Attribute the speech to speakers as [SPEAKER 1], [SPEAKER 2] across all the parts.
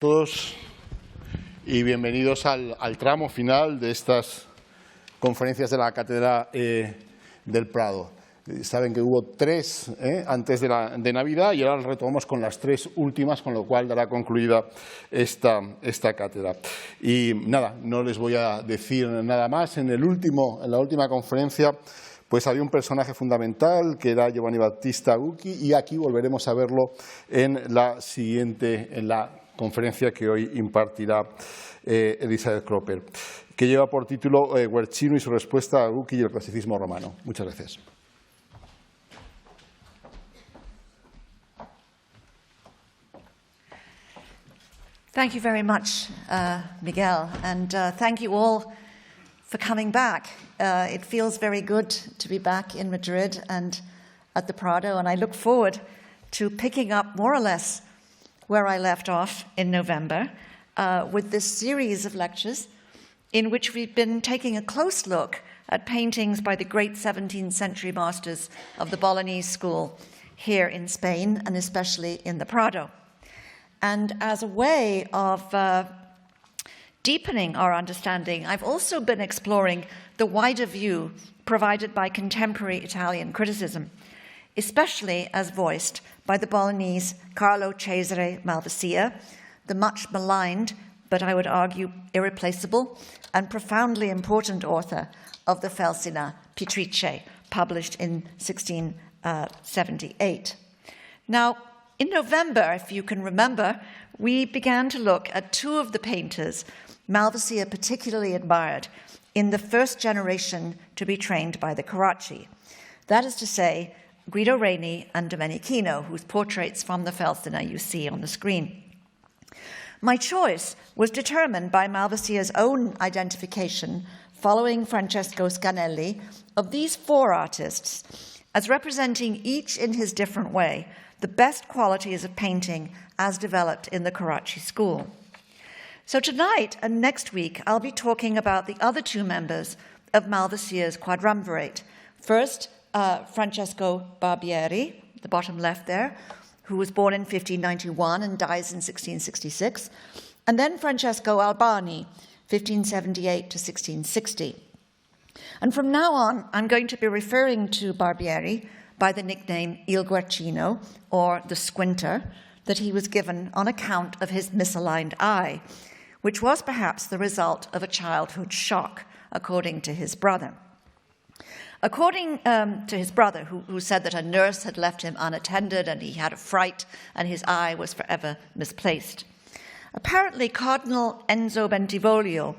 [SPEAKER 1] Todos y bienvenidos al tramo final de estas conferencias de la Cátedra del Prado. Saben que hubo tres antes de Navidad y ahora retomamos con las tres últimas, con lo cual dará concluida esta cátedra. Y nada, no les voy a decir nada más. En la última conferencia pues había un personaje fundamental que era Giovanni Battista Bucchi y aquí volveremos a verlo en la conferencia que hoy impartirá Elisabeth Kropper, que lleva por título Guercino y su respuesta a Bucchi y el clasicismo romano. Muchas gracias.
[SPEAKER 2] Thank you very much, Miguel, and thank you all for coming back. It feels very good to be back in Madrid and at the Prado, and I look forward to picking up more or less where I left off in November with this series of lectures in which we've been taking a close look at paintings by the great 17th century masters of the Bolognese school here in Spain and especially in the Prado. And as a way of deepening our understanding, I've also been exploring the wider view provided by contemporary Italian criticism, especially as voiced by the Bolognese Carlo Cesare Malvasia, the much maligned, but I would argue irreplaceable and profoundly important author of the Felsina Pittrice, published in 1678. Now, in November, if you can remember, we began to look at two of the painters Malvasia particularly admired in the first generation to be trained by the Carracci. That is to say, Guido Reni and Domenichino, whose portraits from the Felsina you see on the screen. My choice was determined by Malvasia's own identification, following Francesco Scanelli, of these four artists as representing each in his different way the best qualities of painting as developed in the Carracci school. So tonight and next week, I'll be talking about the other two members of Malvasia's quadrumvirate. First, Francesco Barbieri, the bottom left there, who was born in 1591 and dies in 1666, and then Francesco Albani, 1578 to 1660. And from now on, I'm going to be referring to Barbieri by the nickname Il Guercino, or the Squinter, that he was given on account of his misaligned eye, which was perhaps the result of a childhood shock, according to his brother. According to his brother, who said that a nurse had left him unattended and he had a fright and his eye was forever misplaced. Apparently, Cardinal Enzo Bentivoglio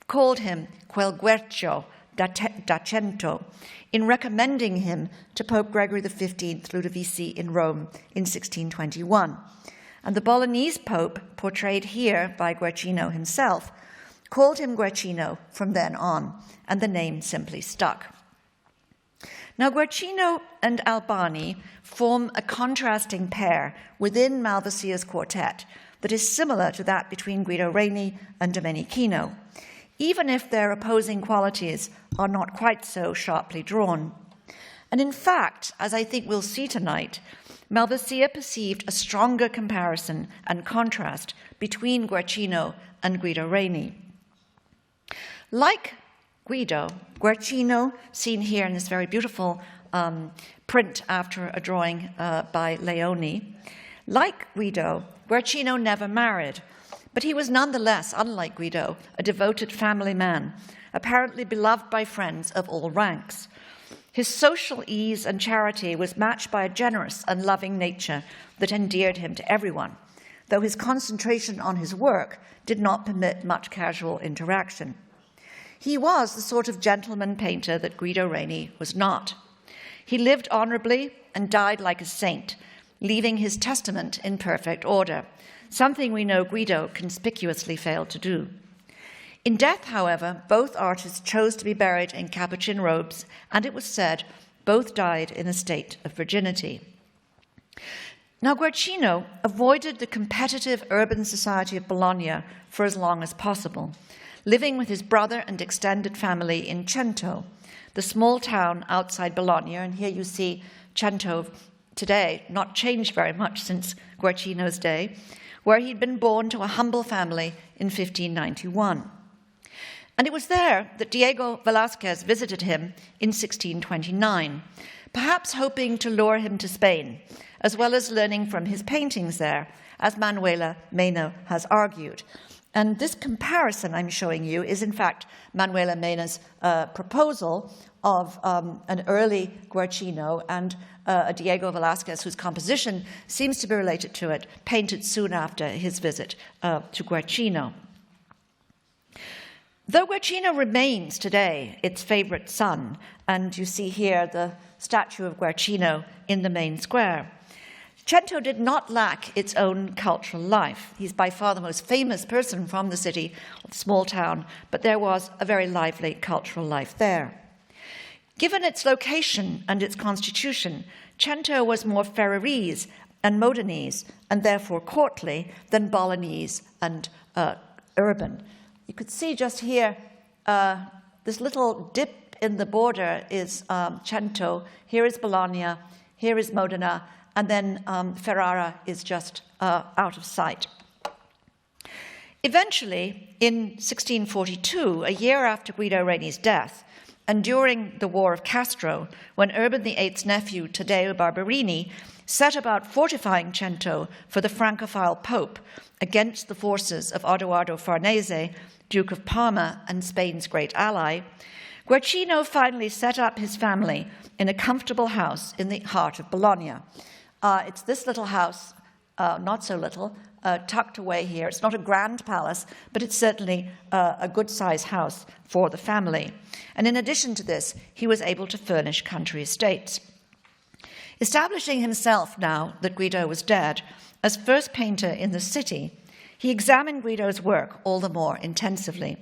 [SPEAKER 2] called him quel Guercio d'Accento in recommending him to Pope Gregory XV Ludovisi in Rome in 1621. And the Bolognese Pope, portrayed here by Guercino himself, called him Guercino from then on, and the name simply stuck. Now, Guercino and Albani form a contrasting pair within Malvasia's quartet that is similar to that between Guido Reni and Domenichino, even if their opposing qualities are not quite so sharply drawn. And in fact, as I think we'll see tonight, Malvasia perceived a stronger comparison and contrast between Guercino and Guido Reni. Like Guido, Guercino, seen here in this very beautiful print after a drawing by Leoni, like Guido, Guercino never married, but he was nonetheless, unlike Guido, a devoted family man, apparently beloved by friends of all ranks. His social ease and charity was matched by a generous and loving nature that endeared him to everyone, though his concentration on his work did not permit much casual interaction. He was the sort of gentleman painter that Guido Reni was not. He lived honorably and died like a saint, leaving his testament in perfect order, something we know Guido conspicuously failed to do. In death, however, both artists chose to be buried in capuchin robes, and it was said both died in a state of virginity. Now, Guercino avoided the competitive urban society of Bologna for as long as possible, living with his brother and extended family in Cento, the small town outside Bologna. And here you see Cento today, not changed very much since Guercino's day, where he'd been born to a humble family in 1591. And it was there that Diego Velázquez visited him in 1629, perhaps hoping to lure him to Spain, as well as learning from his paintings there, as Manuela Mena has argued. And this comparison I'm showing you is, in fact, Manuela Mena's proposal of an early Guercino and a Diego Velázquez, whose composition seems to be related to it, painted soon after his visit to Guercino. Though Guercino remains today its favorite son, and you see here the statue of Guercino in the main square, Cento did not lack its own cultural life. He's by far the most famous person from the city, the small town, but there was a very lively cultural life there. Given its location and its constitution, Cento was more Ferrarese and Modenese, and therefore courtly, than Bolognese and urban. You could see just here, this little dip in the border is Cento, here is Bologna, here is Modena, and then Ferrara is just out of sight. Eventually, in 1642, a year after Guido Reni's death, and during the War of Castro, when Urban VIII's nephew, Taddeo Barberini, set about fortifying Cento for the Francophile Pope against the forces of Odoardo Farnese, Duke of Parma and Spain's great ally, Guercino finally set up his family in a comfortable house in the heart of Bologna. It's this little house, not so little, tucked away here. It's not a grand palace, but it's certainly a good-sized house for the family. And in addition to this, he was able to furnish country estates. Establishing himself, now that Guido was dead, as first painter in the city, he examined Guido's work all the more intensively.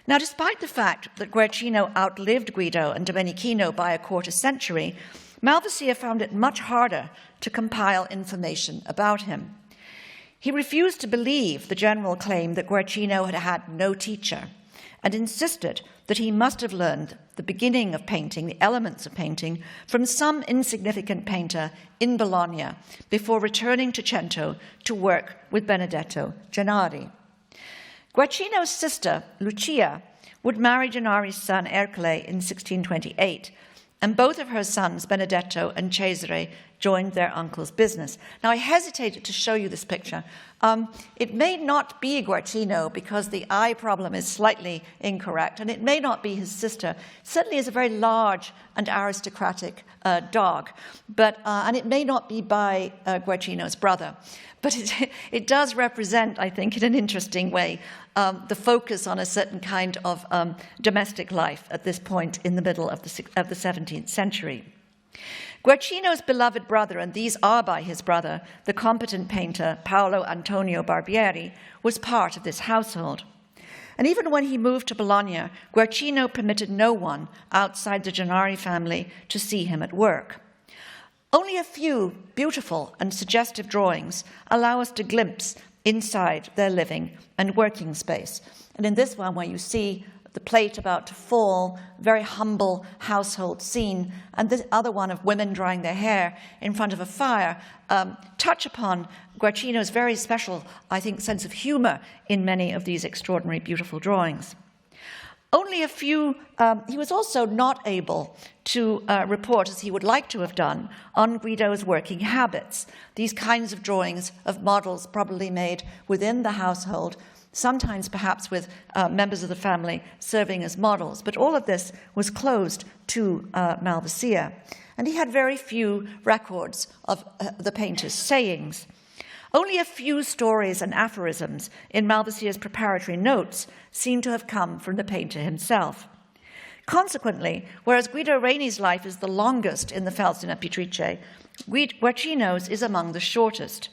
[SPEAKER 2] Now, despite the fact that Guercino outlived Guido and Domenichino by a quarter century, Malvasia found it much harder to compile information about him. He refused to believe the general claim that Guercino had had no teacher, and insisted that he must have learned the beginning of painting, the elements of painting, from some insignificant painter in Bologna before returning to Cento to work with Benedetto Gennari. Guercino's sister, Lucia, would marry Gennari's son Ercole in 1628, and both of her sons, Benedetto and Cesare, joined their uncle's business. Now, I hesitated to show you this picture. It may not be Guercino because the eye problem is slightly incorrect, and it may not be his sister. It certainly is a very large and aristocratic dog, and it may not be by Guercino's brother. But it does represent, I think, in an interesting way, the focus on a certain kind of domestic life at this point in the middle of the 17th century. Guercino's beloved brother, and these are by his brother, the competent painter Paolo Antonio Barbieri, was part of this household. And even when he moved to Bologna, Guercino permitted no one outside the Gennari family to see him at work. Only a few beautiful and suggestive drawings allow us to glimpse inside their living and working space. And in this one, where you see the plate about to fall, very humble household scene, and this other one of women drying their hair in front of a fire, touch upon Guercino's very special, I think, sense of humor in many of these extraordinary, beautiful drawings. Only a few, he was also not able to report, as he would like to have done, on Guido's working habits. These kinds of drawings of models probably made within the household, sometimes perhaps with members of the family serving as models. But all of this was closed to Malvasia. And he had very few records of the painter's sayings. Only a few stories and aphorisms in Malvasia's preparatory notes seem to have come from the painter himself. Consequently, whereas Guido Reni's life is the longest in the Felsina Pittrice, Guercino's is among the shortest.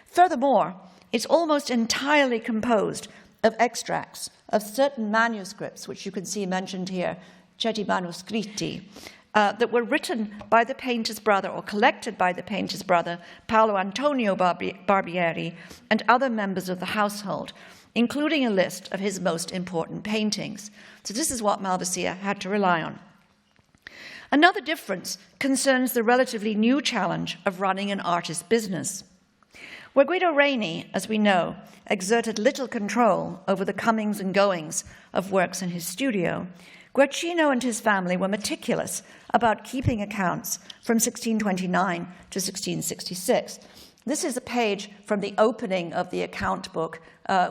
[SPEAKER 2] Furthermore, it's almost entirely composed of extracts of certain manuscripts, which you can see mentioned here, Certi Manoscritti, that were written by the painter's brother or collected by the painter's brother, Paolo Antonio Barbieri, and other members of the household, including a list of his most important paintings. So this is what Malvasia had to rely on. Another difference concerns the relatively new challenge of running an artist business. Where Guido Reni, as we know, exerted little control over the comings and goings of works in his studio, Guercino and his family were meticulous about keeping accounts from 1629 to 1666. This is a page from the opening of the account book,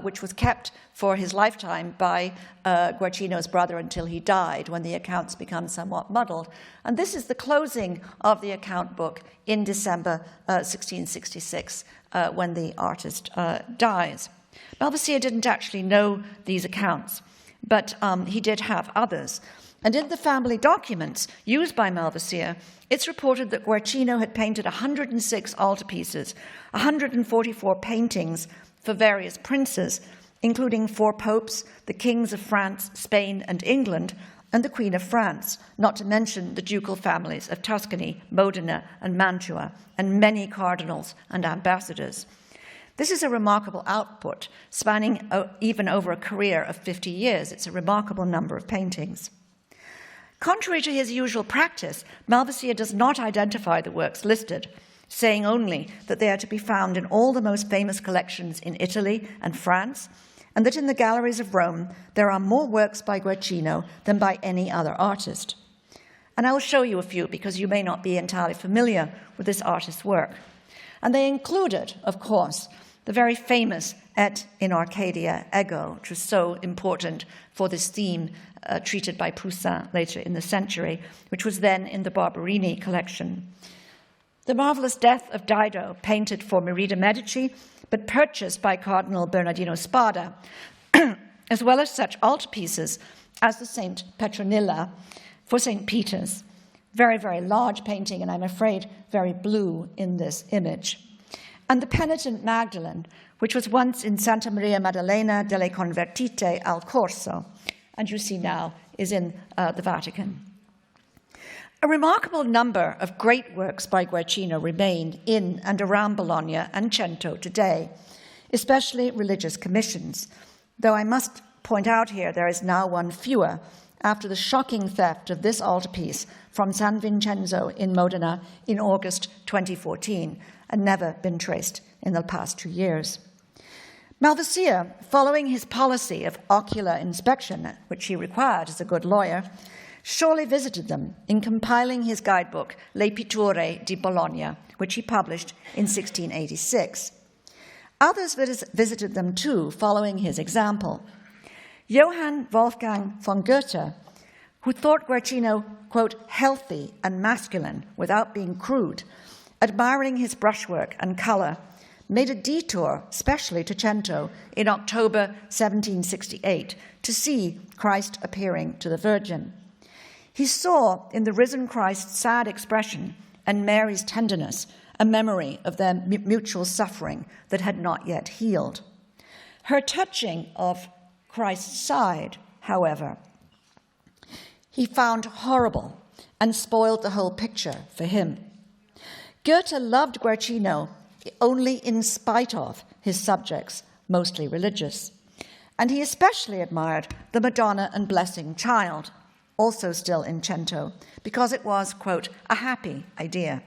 [SPEAKER 2] which was kept for his lifetime by Guercino's brother until he died, when the accounts become somewhat muddled. And this is the closing of the account book in December 1666, when the artist dies. Malvasia didn't actually know these accounts, but he did have others. And in the family documents used by Malvasia, it's reported that Guercino had painted 106 altarpieces, 144 paintings for various princes, including 4 popes, the kings of France, Spain, and England, and the Queen of France, not to mention the ducal families of Tuscany, Modena, and Mantua, and many cardinals and ambassadors. This is a remarkable output, spanning even over a career of 50 years. It's a remarkable number of paintings. Contrary to his usual practice, Malvasia does not identify the works listed, saying only that they are to be found in all the most famous collections in Italy and France, and that in the galleries of Rome there are more works by Guercino than by any other artist. And I will show you a few, because you may not be entirely familiar with this artist's work. And they included, of course, the very famous Et in Arcadia Ego, which was so important for this theme treated by Poussin later in the century, which was then in the Barberini collection. The marvelous Death of Dido, painted for Marie de' Medici, but purchased by Cardinal Bernardino Spada, as well as such altarpieces as the Saint Petronilla for St. Peter's. Very, very large painting, and I'm afraid very blue in this image. And the Penitent Magdalene, which was once in Santa Maria Maddalena delle Convertite al Corso, and you see now is in the Vatican. A remarkable number of great works by Guercino remain in and around Bologna and Cento today, especially religious commissions, though I must point out here there is now one fewer after the shocking theft of this altarpiece from San Vincenzo in Modena in August 2014, and never been traced in the past 2 years. Malvasia, following his policy of ocular inspection, which he required as a good lawyer, surely visited them in compiling his guidebook, Le Pitture di Bologna, which he published in 1686. Others visited them too, following his example. Johann Wolfgang von Goethe, who thought Guercino, quote, healthy and masculine without being crude, admiring his brushwork and colour, made a detour, specially to Cento, in October 1768, to see Christ appearing to the Virgin. He saw in the risen Christ's sad expression and Mary's tenderness a memory of their mutual suffering that had not yet healed. Her touching of Christ's side, however, he found horrible and spoiled the whole picture for him. Goethe loved Guercino only in spite of his subjects, mostly religious. And he especially admired the Madonna and Blessing Child, also still in Cento, because it was, quote, a happy idea.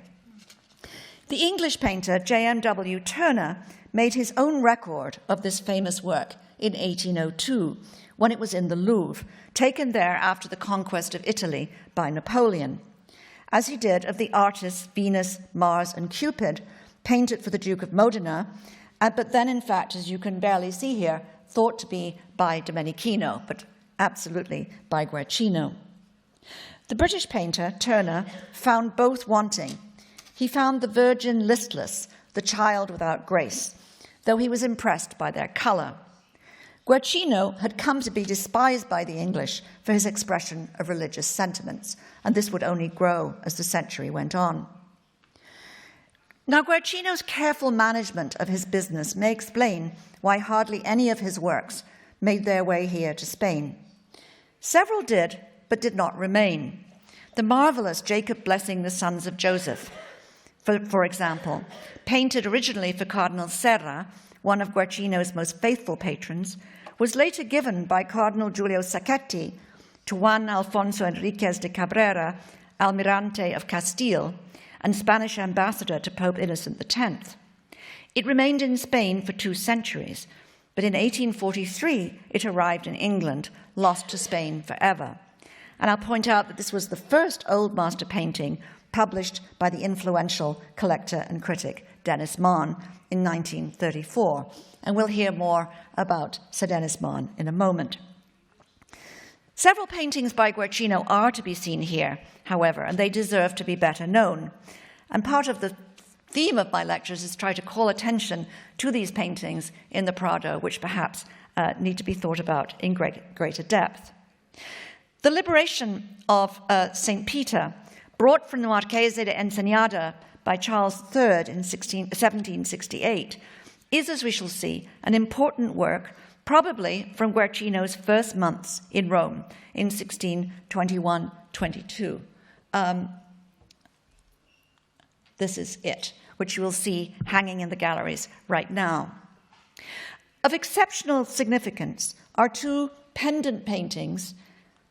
[SPEAKER 2] The English painter J.M.W. Turner made his own record of this famous work in 1802, when it was in the Louvre, taken there after the conquest of Italy by Napoleon, as he did of the artists Venus, Mars, and Cupid, painted for the Duke of Modena, but then, in fact, as you can barely see here, thought to be by Domenichino, but absolutely by Guercino. The British painter, Turner, found both wanting. He found the Virgin listless, the child without grace, though he was impressed by their colour. Guercino had come to be despised by the English for his expression of religious sentiments, and this would only grow as the century went on. Now, Guercino's careful management of his business may explain why hardly any of his works made their way here to Spain. Several did, but did not remain. The marvelous Jacob blessing the sons of Joseph, for example, painted originally for Cardinal Serra, one of Guercino's most faithful patrons, was later given by Cardinal Giulio Sacchetti to Juan Alfonso Enriquez de Cabrera, Almirante of Castile, and Spanish ambassador to Pope Innocent X. It remained in Spain for 2 centuries, but in 1843 it arrived in England, lost to Spain forever. And I'll point out that this was the first Old Master painting published by the influential collector and critic Denis Mann in 1934. And we'll hear more about Sir Denis Mann in a moment. Several paintings by Guercino are to be seen here, however, and they deserve to be better known. And part of the theme of my lectures is to try to call attention to these paintings in the Prado, which perhaps need to be thought about in greater depth. The liberation of St. Peter, brought from the Marchese de Ensenada by Charles III in 1768, is, as we shall see, an important work, probably from Guercino's first months in Rome in 1621-22. This is it, which you will see hanging in the galleries right now. Of exceptional significance are 2 pendant paintings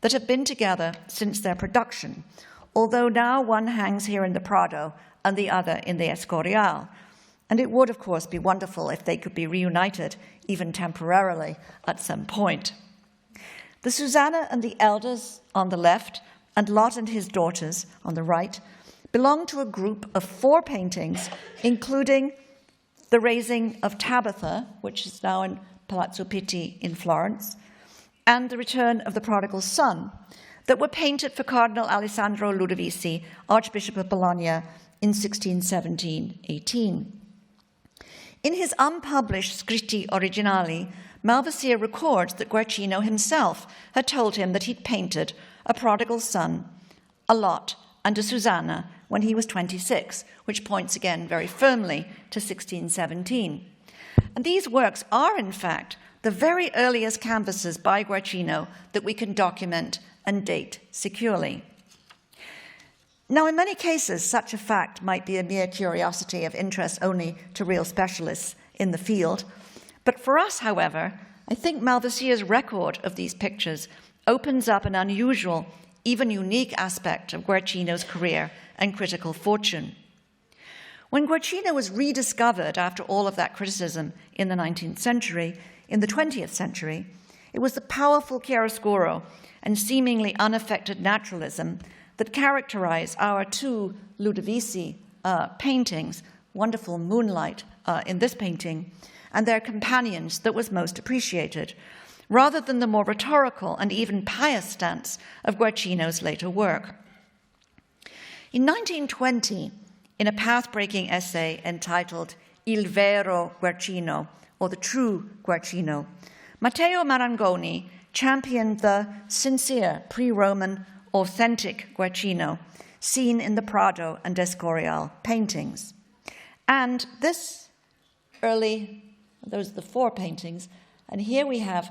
[SPEAKER 2] that have been together since their production, although now one hangs here in the Prado and the other in the Escorial. And it would, of course, be wonderful if they could be reunited, even temporarily, at some point. The Susanna and the Elders on the left, and Lot and his daughters on the right, belong to a group of 4 paintings, including the raising of Tabitha, which is now in Palazzo Pitti in Florence, and the return of the prodigal son, that were painted for Cardinal Alessandro Ludovisi, Archbishop of Bologna, in 1617-18. In his unpublished Scritti Originali, Malvasia records that Guercino himself had told him that he'd painted a prodigal son, a Lot, and a Susanna when he was 26, which points again very firmly to 1617. And these works are, in fact, the very earliest canvases by Guercino that we can document and date securely. Now, in many cases, such a fact might be a mere curiosity of interest only to real specialists in the field. But for us, however, I think Malvasia's record of these pictures opens up an unusual, even unique aspect of Guercino's career and critical fortune. When Guercino was rediscovered after all of that criticism in the 19th century, in the 20th century, it was the powerful chiaroscuro and seemingly unaffected naturalism that characterize our 2 Ludovisi paintings, wonderful moonlight in this painting, and their companions that was most appreciated, rather than the more rhetorical and even pious stance of Guercino's later work. In 1920, in a path-breaking essay entitled Il vero Guercino, or The True Guercino, Matteo Marangoni championed the sincere, pre-Roman, authentic Guercino seen in the Prado and Escorial paintings. And those are the 4 paintings, and here we have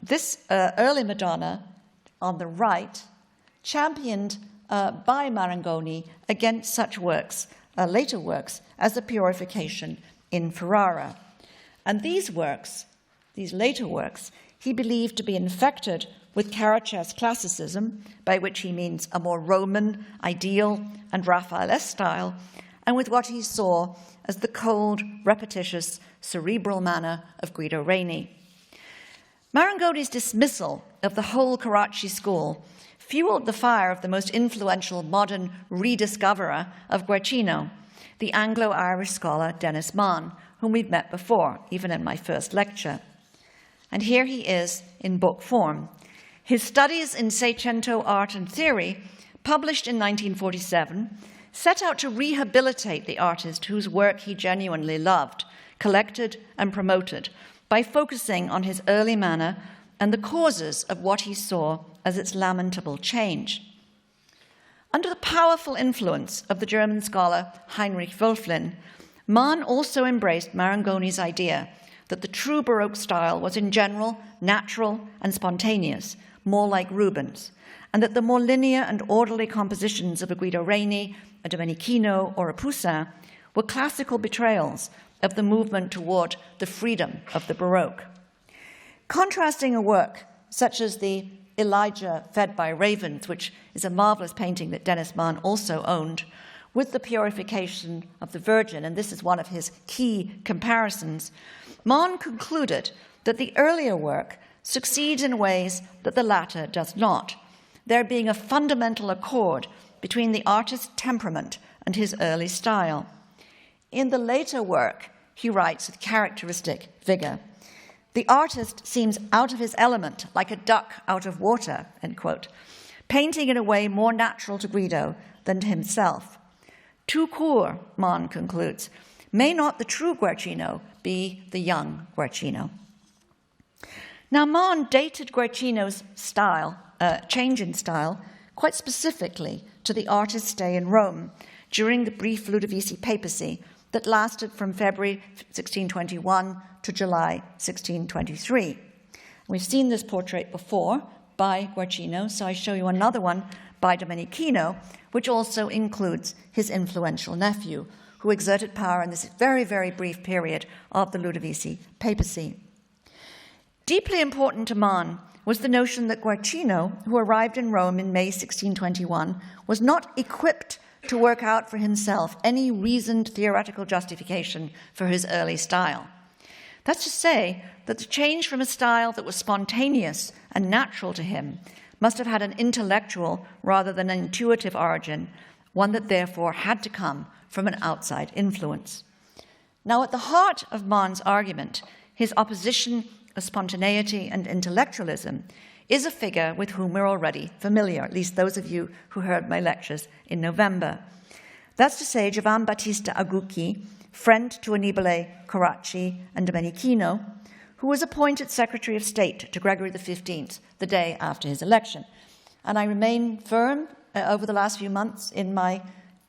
[SPEAKER 2] this early Madonna on the right, championed by Marangoni against such works, later works, as the Purification in Ferrara. And these works, these later works, he believed to be infected with Caracci's classicism, by which he means a more Roman, ideal, and Raphaelesque style, and with what he saw as the cold, repetitious, cerebral manner of Guido Reni. Marangoni's dismissal of the whole Caracci school fueled the fire of the most influential modern rediscoverer of Guercino, the Anglo-Irish scholar Denis Mann, whom we've met before, even in my first lecture. And here he is in book form. His studies in Seicento art and theory, published in 1947, set out to rehabilitate the artist whose work he genuinely loved, collected and promoted, by focusing on his early manner and the causes of what he saw as its lamentable change. Under the powerful influence of the German scholar Heinrich Wölfflin, Mann also embraced Marangoni's idea that the true Baroque style was in general natural and spontaneous, more like Rubens, and that the more linear and orderly compositions of a Guido Reni, a Domenichino, or a Poussin were classical betrayals of the movement toward the freedom of the Baroque. Contrasting a work such as the Elijah Fed by Ravens, which is a marvelous painting that Denis Mann also owned, with the purification of the Virgin, and this is one of his key comparisons, Mann concluded that the earlier work succeeds in ways that the latter does not, there being a fundamental accord between the artist's temperament and his early style. In the later work, he writes with characteristic vigor, "The artist seems out of his element, like a duck out of water," end quote, painting in a way more natural to Guido than to himself. Tout court, Mann concludes, may not the true Guercino be the young Guercino? Now, Mann dated Guercino's style, change in style, quite specifically to the artist's stay in Rome during the brief Ludovisi papacy that lasted from February 1621 to July 1623. We've seen this portrait before by Guercino, so I show you another one by Domenichino, which also includes his influential nephew, who exerted power in this very, very brief period of the Ludovisi papacy. Deeply important to Mann was the notion that Guercino, who arrived in Rome in May 1621, was not equipped to work out for himself any reasoned theoretical justification for his early style. That's to say that the change from a style that was spontaneous and natural to him must have had an intellectual rather than an intuitive origin, one that therefore had to come from an outside influence. Now, at the heart of Mann's argument, his opposition of spontaneity and intellectualism, is a figure with whom we're already familiar, at least those of you who heard my lectures in November. That's to say, Giovan Battista Agucchi, friend to Annibale Carracci and Domenichino, who was appointed Secretary of State to Gregory XV the day after his election. And I remain firm over the last few months in my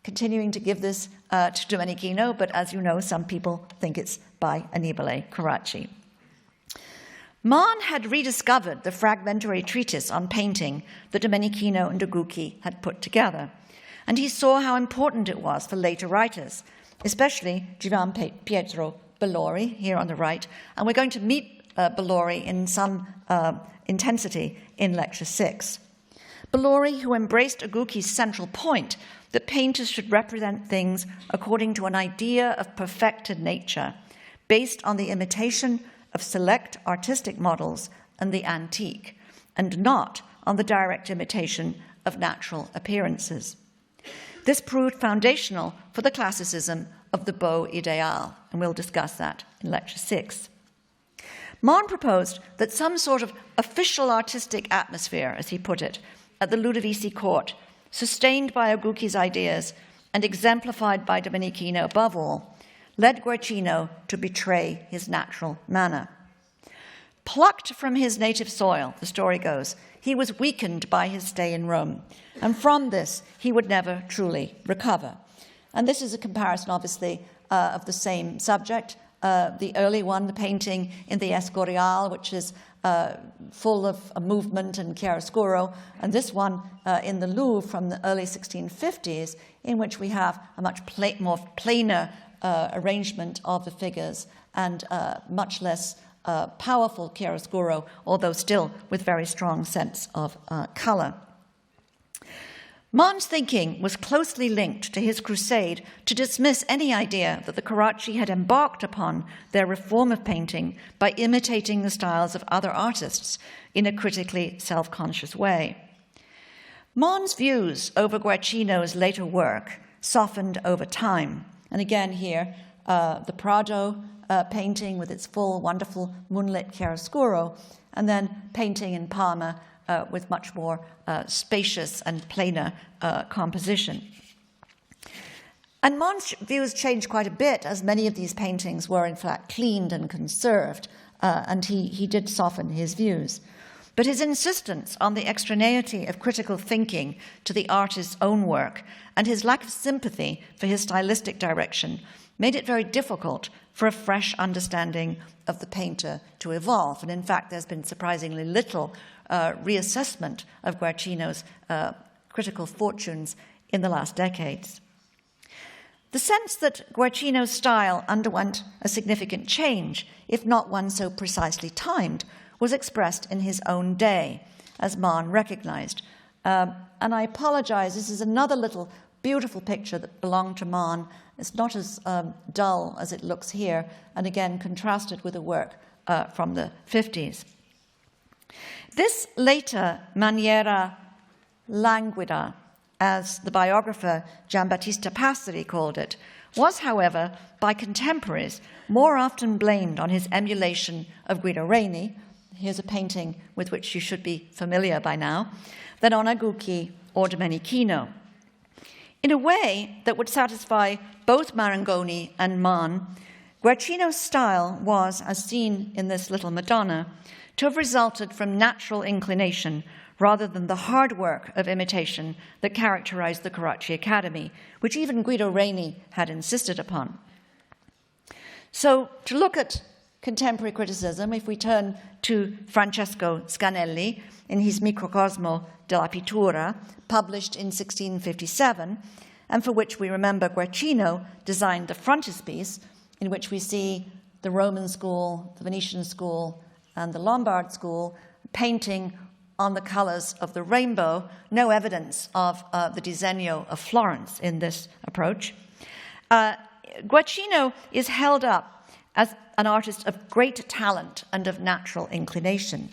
[SPEAKER 2] continuing to give this to Domenichino, but as you know, some people think it's by Annibale Carracci. Mann had rediscovered the fragmentary treatise on painting that Domenichino and Agucchi had put together, and he saw how important it was for later writers, especially Giovan Pietro Bellori, here on the right, and we're going to meet Bellori in some intensity in Lecture 6. Bellori, who embraced Agucchi's central point that painters should represent things according to an idea of perfected nature, based on the imitation of select artistic models and the antique, and not on the direct imitation of natural appearances. This proved foundational for the classicism of the beau idéal, and we'll discuss that in Lecture 6. Mann proposed that some sort of official artistic atmosphere, as he put it, at the Ludovisi court, sustained by Agucchi's ideas and exemplified by Domenichino above all, led Guercino to betray his natural manner. Plucked from his native soil, the story goes, he was weakened by his stay in Rome, and from this he would never truly recover. And this is a comparison, obviously, of the same subject. The early one, the painting in the Escorial, which is full of movement and chiaroscuro, and this one in the Louvre from the early 1650s, in which we have a much more plainer arrangement of the figures and much less powerful chiaroscuro, although still with very strong sense of color. Mann's thinking was closely linked to his crusade to dismiss any idea that the Carracci had embarked upon their reform of painting by imitating the styles of other artists in a critically self-conscious way. Mann's views over Guercino's later work softened over time. And again here, the Prado painting with its full, wonderful moonlit chiaroscuro, and then painting in Parma with much more spacious and plainer composition. And Mann's views changed quite a bit, as many of these paintings were in fact cleaned and conserved, and he did soften his views. But his insistence on the extraneity of critical thinking to the artist's own work and his lack of sympathy for his stylistic direction made it very difficult for a fresh understanding of the painter to evolve. And in fact, there's been surprisingly little reassessment of Guercino's critical fortunes in the last decades. The sense that Guercino's style underwent a significant change, if not one so precisely timed, was expressed in his own day, as Mann recognized. And I apologize, this is another little beautiful picture that belonged to Mann. It's not as dull as it looks here, and again contrasted with a work from the 50s. This later maniera languida, as the biographer Giambattista Passeri called it, was, however, by contemporaries more often blamed on his emulation of Guido Reni, here's a painting with which you should be familiar by now, than on Agucchi or Domenichino. In a way that would satisfy both Marangoni and Mann, Guercino's style was, as seen in this little Madonna, to have resulted from natural inclination rather than the hard work of imitation that characterized the Carracci Academy, which even Guido Reni had insisted upon. So, to look at contemporary criticism, if we turn to Francesco Scanelli in his Microcosmo della Pittura, published in 1657, and for which we remember Guercino designed the frontispiece, in which we see the Roman school, the Venetian school, and the Lombard school painting on the colors of the rainbow, no evidence of the disegno of Florence in this approach. Guercino is held up as an artist of great talent and of natural inclination.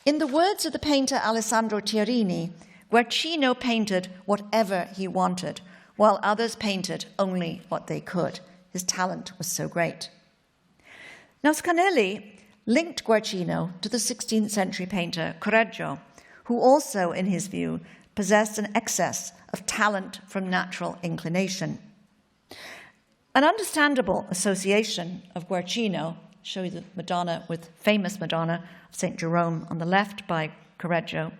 [SPEAKER 2] In the words of the painter Alessandro Tiarini, Guercino painted whatever he wanted, while others painted only what they could. His talent was so great. Now, Scanelli linked Guercino to the 16th century painter Correggio, who also, in his view, possessed an excess of talent from natural inclination. An understandable association of Guercino, show you the Madonna with famous Madonna of St. Jerome on the left by Correggio.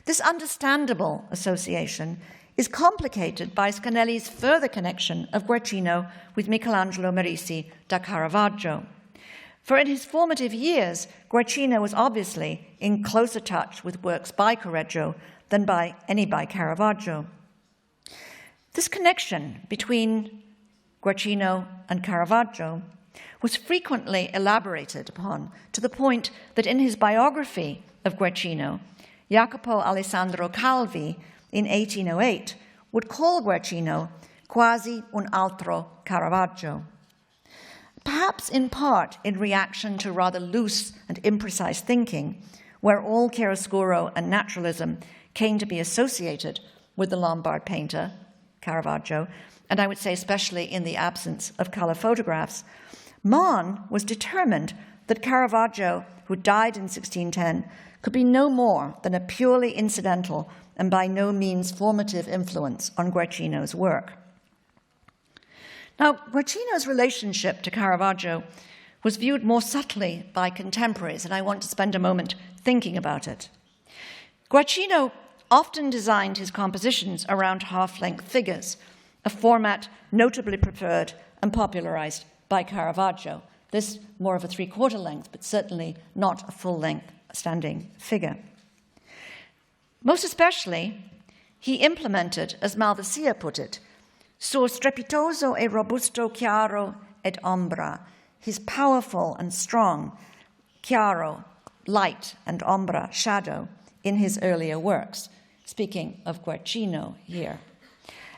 [SPEAKER 2] This understandable association is complicated by Scanelli's further connection of Guercino with Michelangelo Merisi da Caravaggio. For in his formative years, Guercino was obviously in closer touch with works by Correggio than by Caravaggio. This connection between Guercino and Caravaggio was frequently elaborated upon, to the point that in his biography of Guercino, Jacopo Alessandro Calvi, in 1808, would call Guercino quasi un altro Caravaggio. Perhaps in part in reaction to rather loose and imprecise thinking, where all chiaroscuro and naturalism came to be associated with the Lombard painter, Caravaggio, and I would say especially in the absence of color photographs, Mann was determined that Caravaggio, who died in 1610, could be no more than a purely incidental and by no means formative influence on Guercino's work. Now, Guercino's relationship to Caravaggio was viewed more subtly by contemporaries, and I want to spend a moment thinking about it. Guercino often designed his compositions around half-length figures, a format notably preferred and popularized by Caravaggio. This more of a three-quarter length, but certainly not a full-length standing figure. Most especially, he implemented, as Malvasia put it, suo strepitoso e robusto chiaro ed ombra, his powerful and strong chiaro, light, and ombra, shadow, in his earlier works, speaking of Guercino here,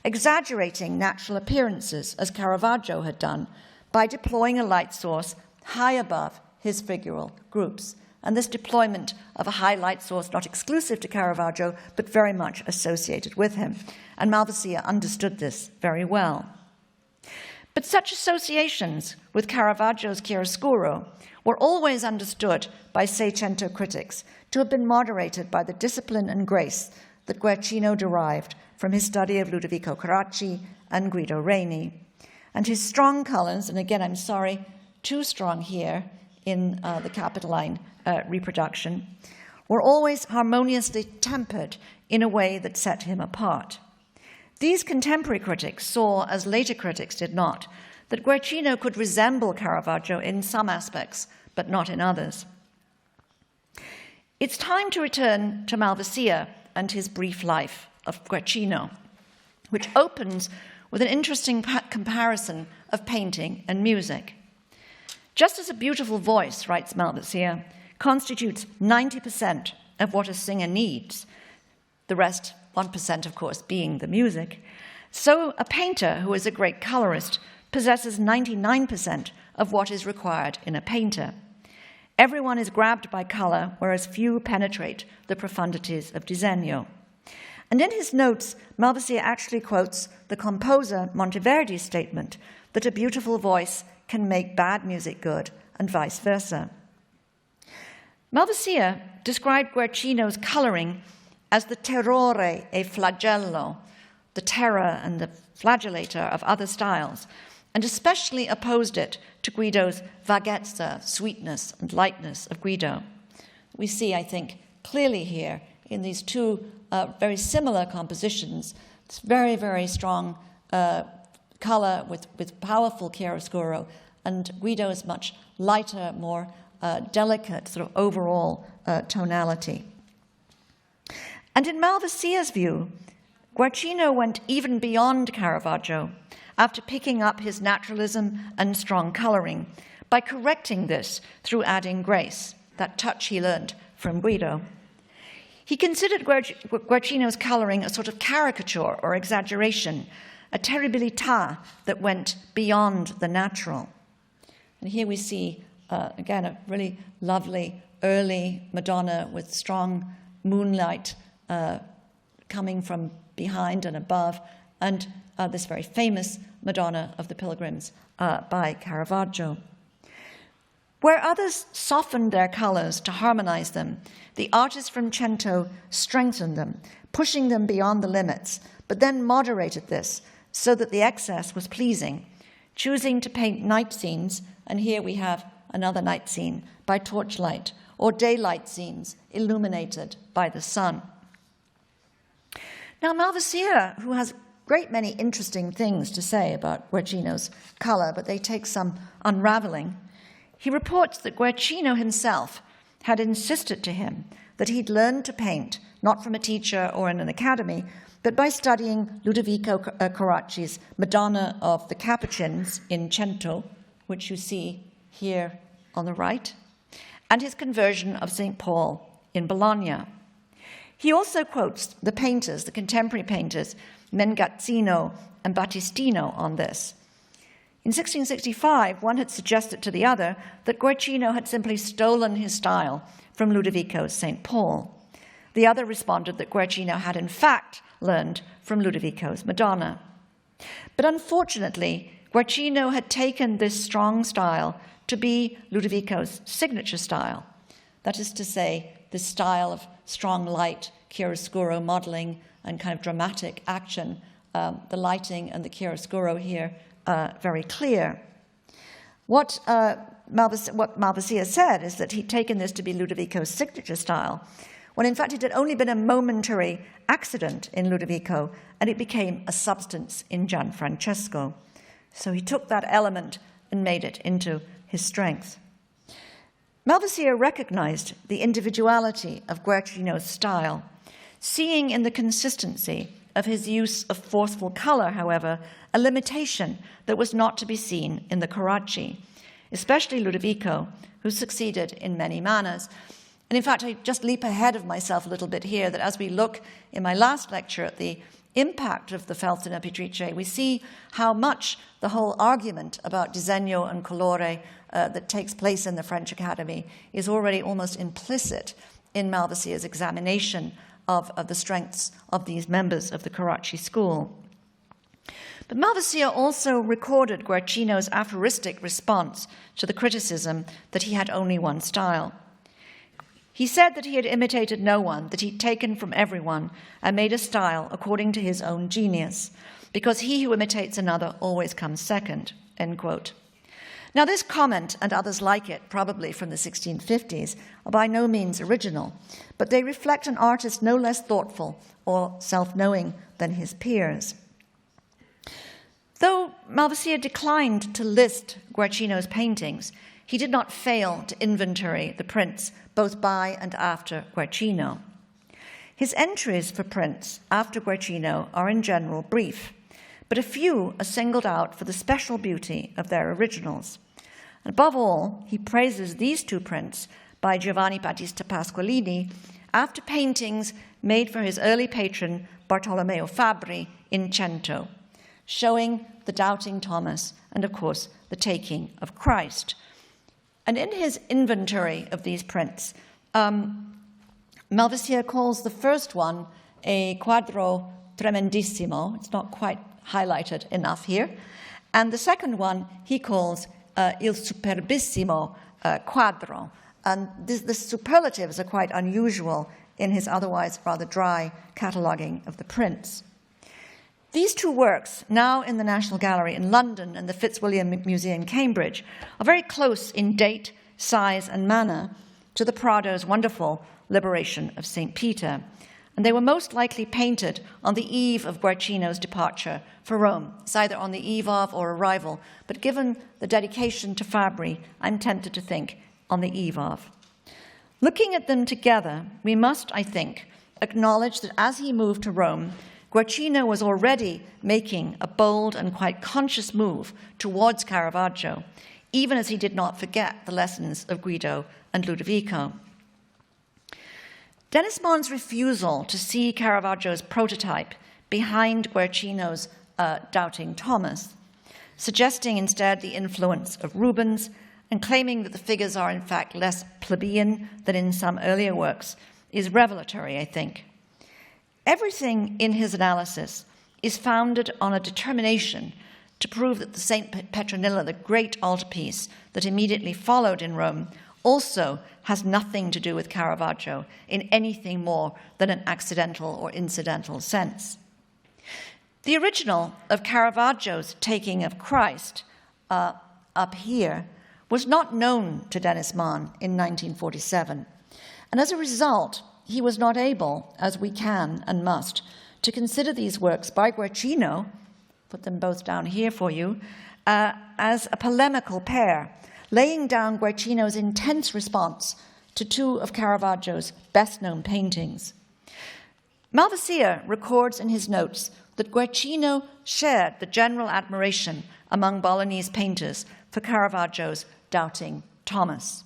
[SPEAKER 2] exaggerating natural appearances as Caravaggio had done by deploying a light source high above his figural groups. And this deployment of a high light source, not exclusive to Caravaggio, but very much associated with him. And Malvasia understood this very well. But such associations with Caravaggio's chiaroscuro were always understood by Seicento critics to have been moderated by the discipline and grace that Guercino derived from his study of Ludovico Carracci and Guido Reni. And his strong colors, and again, I'm sorry, too strong here in the Capitoline reproduction, were always harmoniously tempered in a way that set him apart. These contemporary critics saw, as later critics did not, that Guercino could resemble Caravaggio in some aspects, but not in others. It's time to return to Malvasia and his brief life of Guercino, which opens with an interesting comparison of painting and music. Just as a beautiful voice, writes Malvasia, constitutes 90% of what a singer needs, the rest 1% of course being the music. So a painter who is a great colorist possesses 99% of what is required in a painter. Everyone is grabbed by color, whereas few penetrate the profundities of disegno. And in his notes, Malvasia actually quotes the composer Monteverdi's statement that a beautiful voice can make bad music good, and vice versa. Malvasia described Guercino's coloring as the terrore e flagello, the terror and the flagellator of other styles, and especially opposed it to Guido's vaghezza, sweetness and lightness of Guido. We see, I think, clearly here in these two very similar compositions, it's very, very strong color with powerful chiaroscuro, and Guido's much lighter, more delicate sort of overall tonality. And in Malvasia's view, Guercino went even beyond Caravaggio after picking up his naturalism and strong coloring by correcting this through adding grace, that touch he learned from Guido. He considered Guercino's coloring a sort of caricature or exaggeration, a terribilità that went beyond the natural. And here we see, again, a really lovely early Madonna with strong moonlight coming from behind and above, and this very famous Madonna of the Pilgrims by Caravaggio. Where others softened their colors to harmonize them, the artist from Cento strengthened them, pushing them beyond the limits, but then moderated this so that the excess was pleasing, choosing to paint night scenes, and here we have another night scene by torchlight, or daylight scenes illuminated by the sun. Now, Malvasia, who has a great many interesting things to say about Guercino's color, but they take some unraveling, he reports that Guercino himself had insisted to him that he'd learned to paint, not from a teacher or in an academy, but by studying Ludovico Carracci's Madonna of the Capuchins in Cento, which you see here on the right, and his conversion of St. Paul in Bologna. He also quotes the painters, the contemporary painters, Mengazzino and Battistino on this. In 1665, one had suggested to the other that Guercino had simply stolen his style from Ludovico's St. Paul. The other responded that Guercino had in fact learned from Ludovico's Madonna. But unfortunately, Guercino had taken this strong style to be Ludovico's signature style. That is to say, this style of strong light, chiaroscuro modeling, and kind of dramatic action, the lighting and the chiaroscuro here very clear. What Malvasia said is that he'd taken this to be Ludovico's signature style, when in fact it had only been a momentary accident in Ludovico, and it became a substance in Gianfrancesco. So he took that element and made it into his strength. Malvasia recognized the individuality of Guercino's style, seeing in the consistency of his use of forceful color, however, a limitation that was not to be seen in the Carracci, especially Ludovico, who succeeded in many manners. And in fact, I just leap ahead of myself a little bit here, that as we look in my last lecture at the impact of the Felsen Apitrice, we see how much the whole argument about disegno and colore that takes place in the French Academy is already almost implicit in Malvasia's examination of the strengths of these members of the Carracci school. But Malvasia also recorded Guercino's aphoristic response to the criticism that he had only one style. He said that he had imitated no one, that he'd taken from everyone and made a style according to his own genius, because he who imitates another always comes second, end quote. Now, this comment, and others like it, probably from the 1650s, are by no means original, but they reflect an artist no less thoughtful or self-knowing than his peers. Though Malvasia declined to list Guercino's paintings, he did not fail to inventory the prints both by and after Guercino. His entries for prints after Guercino are in general brief, but a few are singled out for the special beauty of their originals. Above all, he praises these two prints by Giovanni Battista Pasqualini after paintings made for his early patron Bartolomeo Fabbri in Cento, showing the doubting Thomas and, of course, the taking of Christ. And in his inventory of these prints, Malvasia calls the first one a quadro tremendissimo. It's not quite highlighted enough here. And the second one he calls il superbissimo quadro. And the superlatives are quite unusual in his otherwise rather dry cataloguing of the prints. These two works, now in the National Gallery in London and the Fitzwilliam Museum, Cambridge, are very close in date, size, and manner to the Prado's wonderful Liberation of St. Peter, and they were most likely painted on the eve of Guercino's departure for Rome. It's either on the eve of or arrival, but given the dedication to Fabbri, I'm tempted to think on the eve of. Looking at them together, we must, I think, acknowledge that as he moved to Rome, Guercino was already making a bold and quite conscious move towards Caravaggio, even as he did not forget the lessons of Guido and Ludovico. Denismond's refusal to see Caravaggio's prototype behind Guercino's Doubting Thomas, suggesting instead the influence of Rubens and claiming that the figures are in fact less plebeian than in some earlier works, is revelatory, I think. Everything in his analysis is founded on a determination to prove that the St. Petronilla, the great altarpiece that immediately followed in Rome, also has nothing to do with Caravaggio in anything more than an accidental or incidental sense. The original of Caravaggio's Taking of Christ, up here, was not known to Denismond in 1947, and as a result, he was not able, as we can and must, to consider these works by Guercino, put them both down here for you, as a polemical pair, laying down Guercino's intense response to two of Caravaggio's best-known paintings. Malvasia records in his notes that Guercino shared the general admiration among Bolognese painters for Caravaggio's Doubting Thomas,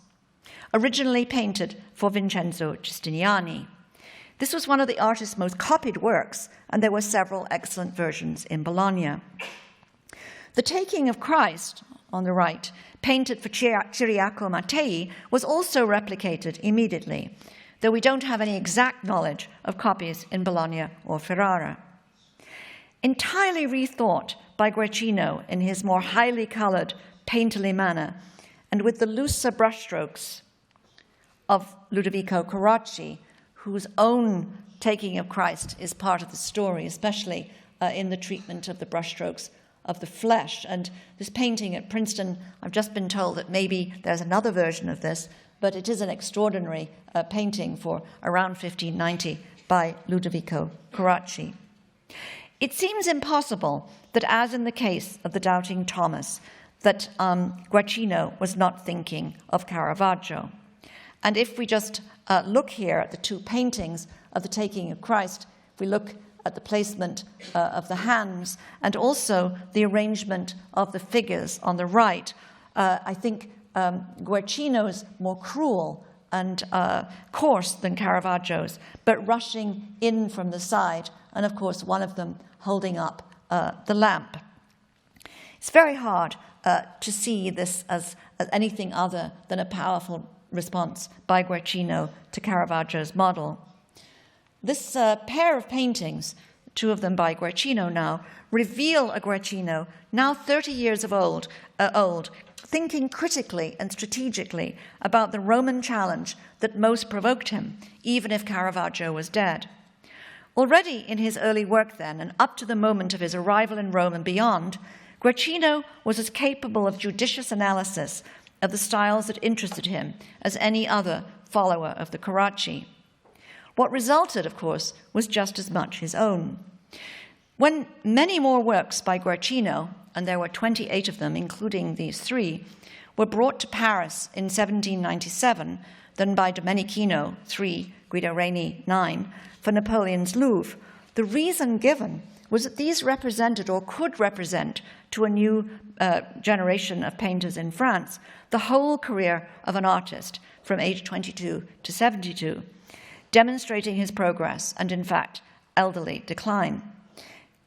[SPEAKER 2] originally painted for Vincenzo Giustiniani. This was one of the artist's most copied works, and there were several excellent versions in Bologna. The Taking of Christ, on the right, painted for Ciriaco Mattei, was also replicated immediately, though we don't have any exact knowledge of copies in Bologna or Ferrara. Entirely rethought by Guercino in his more highly colored, painterly manner, and with the looser brushstrokes of Ludovico Carracci, whose own Taking of Christ is part of the story, especially in the treatment of the brushstrokes of the flesh. And this painting at Princeton, I've just been told that maybe there's another version of this, but it is an extraordinary painting for around 1590 by Ludovico Carracci. It seems impossible that, as in the case of the Doubting Thomas, that Guercino was not thinking of Caravaggio. And if we just look here at the two paintings of the Taking of Christ, if we look at the placement of the hands and also the arrangement of the figures on the right, I think Guercino's more cruel and coarse than Caravaggio's, but rushing in from the side, and of course one of them holding up the lamp. It's very hard to see this as anything other than a powerful response by Guercino to Caravaggio's model. This pair of paintings, two of them by Guercino now, reveal a Guercino now 30 years of old, thinking critically and strategically about the Roman challenge that most provoked him, even if Caravaggio was dead. Already in his early work then, and up to the moment of his arrival in Rome and beyond, Guercino was as capable of judicious analysis of the styles that interested him as any other follower of the Carracci. What resulted, of course, was just as much his own. When many more works by Guercino, and there were 28 of them, including these three, were brought to Paris in 1797, then by Domenichino, 3, Guido Reni, 9, for Napoleon's Louvre, the reason given was that these represented or could represent to a new generation of painters in France the whole career of an artist from age 22 to 72, demonstrating his progress and, in fact, elderly decline.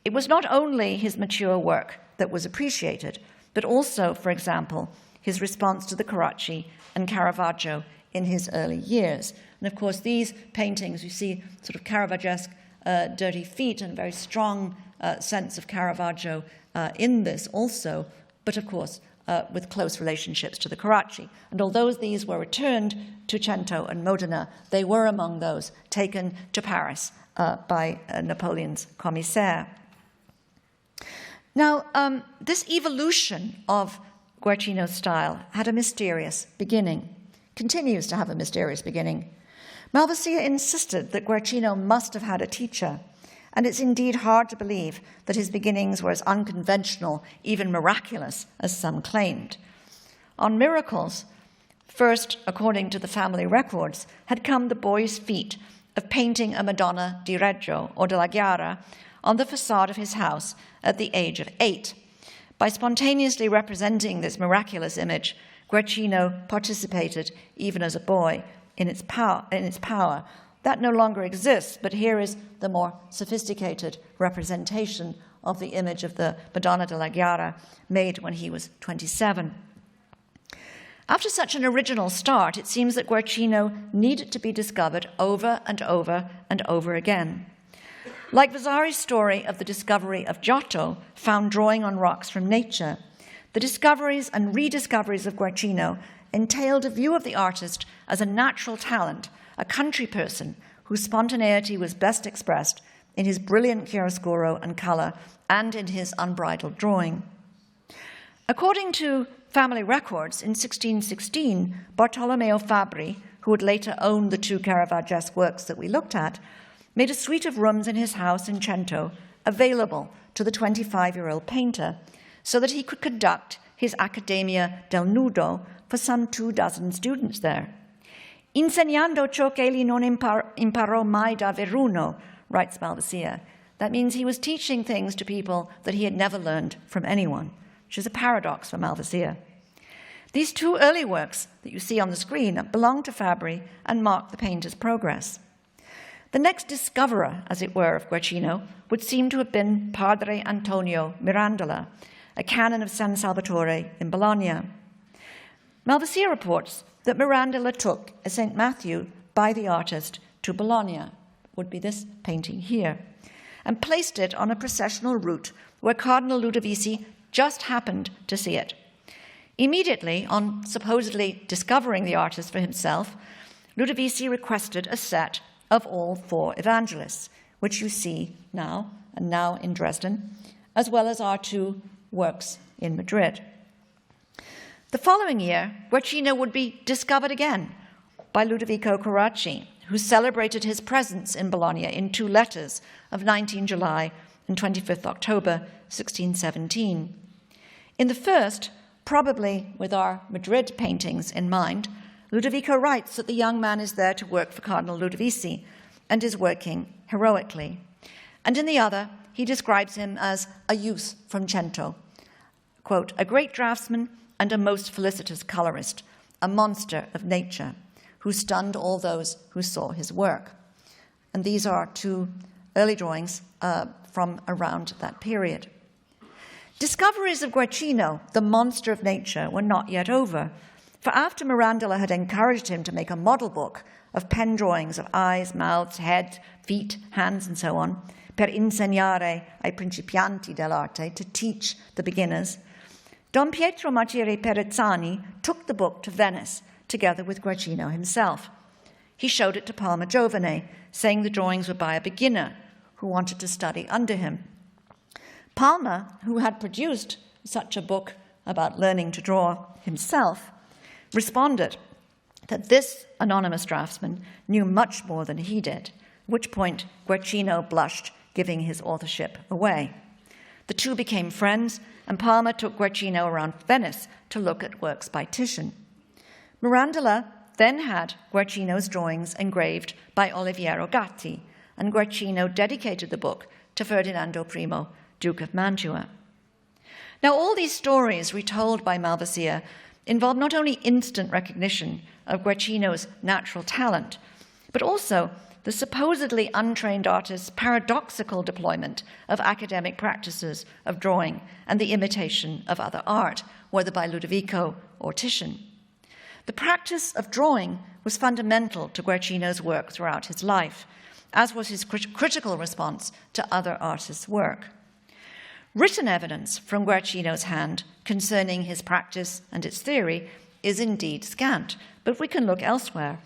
[SPEAKER 2] It was not only his mature work that was appreciated, but also, for example, his response to the Carracci and Caravaggio in his early years. And of course, these paintings, you see sort of Caravaggesque dirty feet and very strong sense of Caravaggio in this also, but of course, with close relationships to the Carracci. And although these were returned to Cento and Modena, they were among those taken to Paris by Napoleon's commissaire. Now, this evolution of Guercino's style had a mysterious beginning, continues to have a mysterious beginning. Malvasia insisted that Guercino must have had a teacher, and it's indeed hard to believe that his beginnings were as unconventional, even miraculous, as some claimed. On miracles, first, according to the family records, had come the boy's feat of painting a Madonna di Reggio, or della Chiara, on the facade of his house at the age of 8. By spontaneously representing this miraculous image, Guercino participated, even as a boy, in its power. That no longer exists, but here is the more sophisticated representation of the image of the Madonna della Chiara made when he was 27. After such an original start, it seems that Guercino needed to be discovered over and over and over again. Like Vasari's story of the discovery of Giotto, found drawing on rocks from nature, the discoveries and rediscoveries of Guercino entailed a view of the artist as a natural talent, a country person whose spontaneity was best expressed in his brilliant chiaroscuro and color and in his unbridled drawing. According to family records, in 1616, Bartolomeo Fabri, who would later own the two Caravaggesque works that we looked at, made a suite of rooms in his house in Cento available to the 25-year-old painter so that he could conduct his Accademia del Nudo for some 24 students there. Insegnando ciò che egli non imparò mai da Veruno, writes Malvasia. That means he was teaching things to people that he had never learned from anyone, which is a paradox for Malvasia. These two early works that you see on the screen belong to Fabri and mark the painter's progress. The next discoverer, as it were, of Guercino would seem to have been Padre Antonio Mirandola, a canon of San Salvatore in Bologna. Malvasia reports that Mirandola took a St. Matthew by the artist to Bologna, would be this painting here, and placed it on a processional route where Cardinal Ludovisi just happened to see it. Immediately, on supposedly discovering the artist for himself, Ludovisi requested a set of all 4 evangelists, which you see now, and now in Dresden, as well as our 2 works in Madrid. The following year, Guercino would be discovered again by Ludovico Carracci, who celebrated his presence in Bologna in 2 letters of 19 July and 25th October 1617. In the first, probably with our Madrid paintings in mind, Ludovico writes that the young man is there to work for Cardinal Ludovisi and is working heroically. And in the other, he describes him as a youth from Cento, quote, a great draftsman and a most felicitous colorist, a monster of nature, who stunned all those who saw his work. And these are 2 early drawings from around that period. Discoveries of Guercino, the monster of nature, were not yet over, for after Mirandola had encouraged him to make a model book of pen drawings of eyes, mouths, heads, feet, hands, and so on, per insegnare ai principianti dell'arte, to teach the beginners, Don Pietro Martiri Perezzani took the book to Venice, together with Guercino himself. He showed it to Palma Giovane, saying the drawings were by a beginner who wanted to study under him. Palma, who had produced such a book about learning to draw himself, responded that this anonymous draftsman knew much more than he did, at which point Guercino blushed, giving his authorship away. The 2 became friends, and Palma took Guercino around Venice to look at works by Titian. Mirandola then had Guercino's drawings engraved by Oliviero Gatti, and Guercino dedicated the book to Ferdinando I, Duke of Mantua. Now, all these stories retold by Malvasia involve not only instant recognition of Guercino's natural talent, but also the supposedly untrained artist's paradoxical deployment of academic practices of drawing and the imitation of other art, whether by Ludovico or Titian. The practice of drawing was fundamental to Guercino's work throughout his life, as was his critical response to other artists' work. Written evidence from Guercino's hand concerning his practice and its theory is indeed scant, but we can look elsewhere.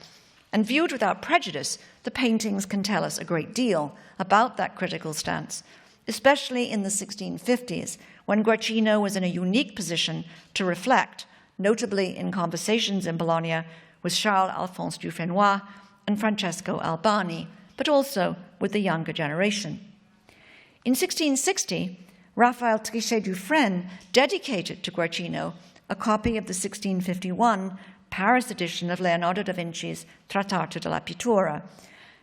[SPEAKER 2] And viewed without prejudice, the paintings can tell us a great deal about that critical stance, especially in the 1650s, when Guercino was in a unique position to reflect, notably in conversations in Bologna with Charles-Alphonse Dufresnoy and Francesco Albani, but also with the younger generation. In 1660, Raphael Trichet-Dufresne dedicated to Guercino a copy of the 1651 Paris edition of Leonardo da Vinci's Trattato della Pittura,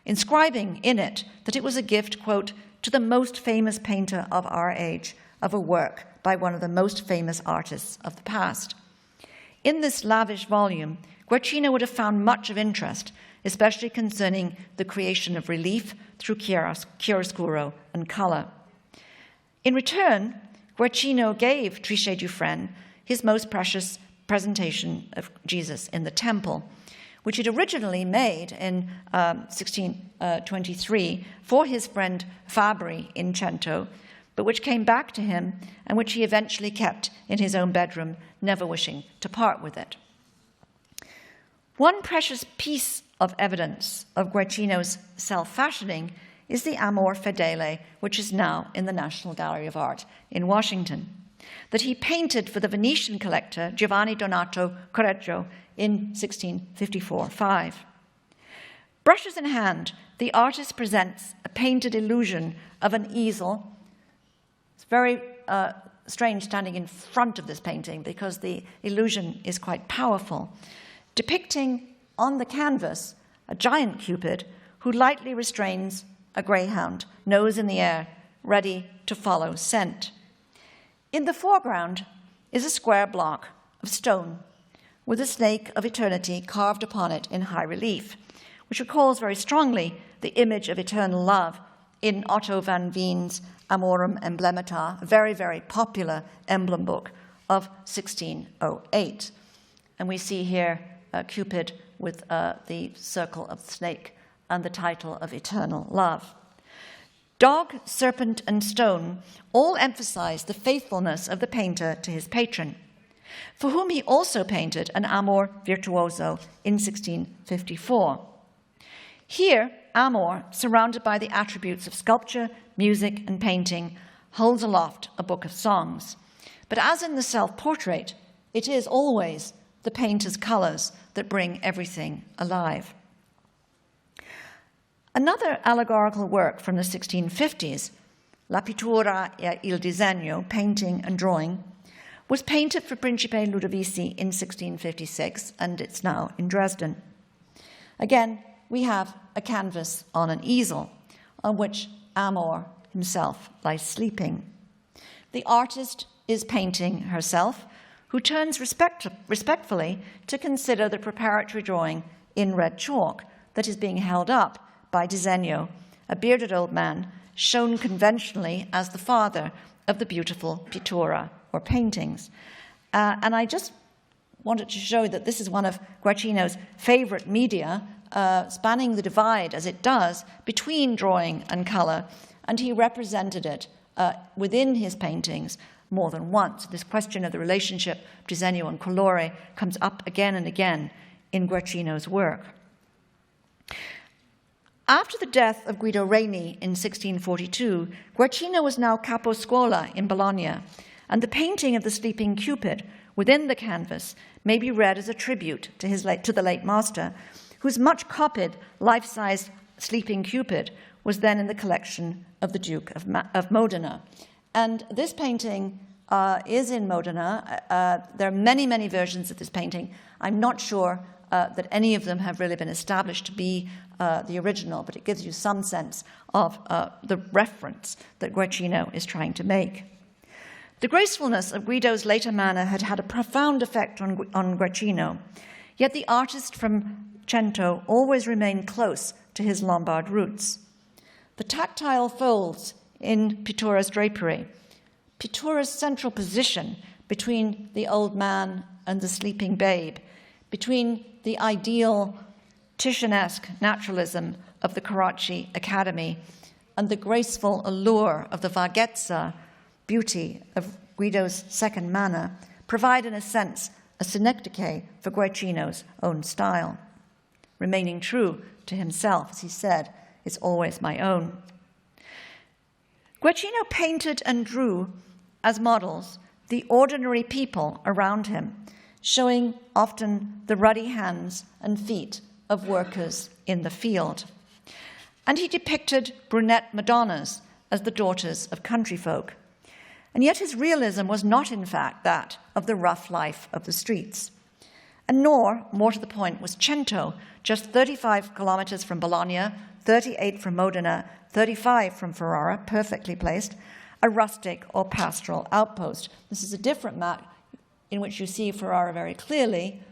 [SPEAKER 2] inscribing in it that it was a gift, quote, to the most famous painter of our age, of a work by one of the most famous artists of the past. In this lavish volume, Guercino would have found much of interest, especially concerning the creation of relief through chiaroscuro and color. In return, Guercino gave Trichet-Dufresne his most precious presentation of Jesus in the temple, which he'd originally made in 1623 for his friend Fabri in Cento, but which came back to him and which he eventually kept in his own bedroom, never wishing to part with it. One precious piece of evidence of Guercino's self-fashioning is the Amor Fedele, which is now in the National Gallery of Art in Washington, that he painted for the Venetian collector Giovanni Donato Correggio in 1654-5. Brushes in hand, the artist presents a painted illusion of an easel. It's very strange standing in front of this painting because the illusion is quite powerful, depicting on the canvas a giant Cupid who lightly restrains a greyhound, nose in the air, ready to follow scent. In the foreground is a square block of stone with a snake of eternity carved upon it in high relief, which recalls very strongly the image of eternal love in Otto van Wien's Amorum Emblemata, a very, very popular emblem book of 1608. And we see here Cupid with the circle of the snake and the title of Eternal Love. Dog, serpent, and stone all emphasize the faithfulness of the painter to his patron, for whom he also painted an Amor Virtuoso in 1654. Here, Amor, surrounded by the attributes of sculpture, music, and painting, holds aloft a book of songs. But as in the self-portrait, it is always the painter's colors that bring everything alive. Another allegorical work from the 1650s, La pittura e il disegno, painting and drawing, was painted for Principe Ludovisi in 1656, and it's now in Dresden. Again, we have a canvas on an easel on which Amor himself lies sleeping. The artist is painting herself, who turns respectfully to consider the preparatory drawing in red chalk that is being held up by Disegno, a bearded old man shown conventionally as the father of the beautiful pittura, or paintings. And I just wanted to show that this is one of Guercino's favorite media, spanning the divide, as it does, between drawing and color, and he represented it within his paintings more than once. This question of the relationship of Disegno and colore comes up again and again in Guercino's work. After the death of Guido Reni in 1642, Guercino was now caposcuola in Bologna, and the painting of the sleeping Cupid within the canvas may be read as a tribute to the late master, whose much copied life-size sleeping Cupid was then in the collection of the Duke of Modena. And this painting is in Modena. There are many, many versions of this painting. I'm not sure that any of them have really been established to be the original, but it gives you some sense of the reference that Guercino is trying to make. The gracefulness of Guido's later manner had had a profound effect on Guercino, yet the artist from Cento always remained close to his Lombard roots. The tactile folds in Pittura's drapery, Pittura's central position between the old man and the sleeping babe, between the ideal Titianesque naturalism of the Carracci Academy and the graceful allure of the vaghezza, beauty of Guido's second manner, provide, in a sense, a synecdoche for Guercino's own style. Remaining true to himself, as he said, "It's always my own." Guercino painted and drew as models the ordinary people around him, showing often the ruddy hands and feet of workers in the field. And he depicted brunette Madonnas as the daughters of country folk. And yet his realism was not, in fact, that of the rough life of the streets. And nor, more to the point, was Cento, just 35 kilometers from Bologna, 38 from Modena, 35 from Ferrara, perfectly placed, a rustic or pastoral outpost. This is a different map in which you see Ferrara very clearly,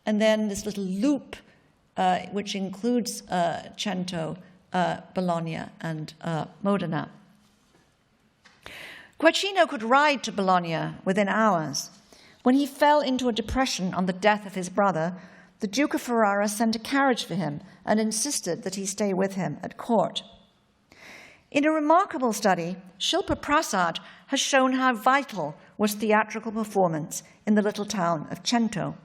[SPEAKER 2] and then this little loop which includes Cento, Bologna, and Modena. Guercino could ride to Bologna within hours. When he fell into a depression on the death of his brother, the Duke of Ferrara sent a carriage for him and insisted that he stay with him at court. In a remarkable study, Shilpa Prasad has shown how vital was theatrical performance in the little town of Cento,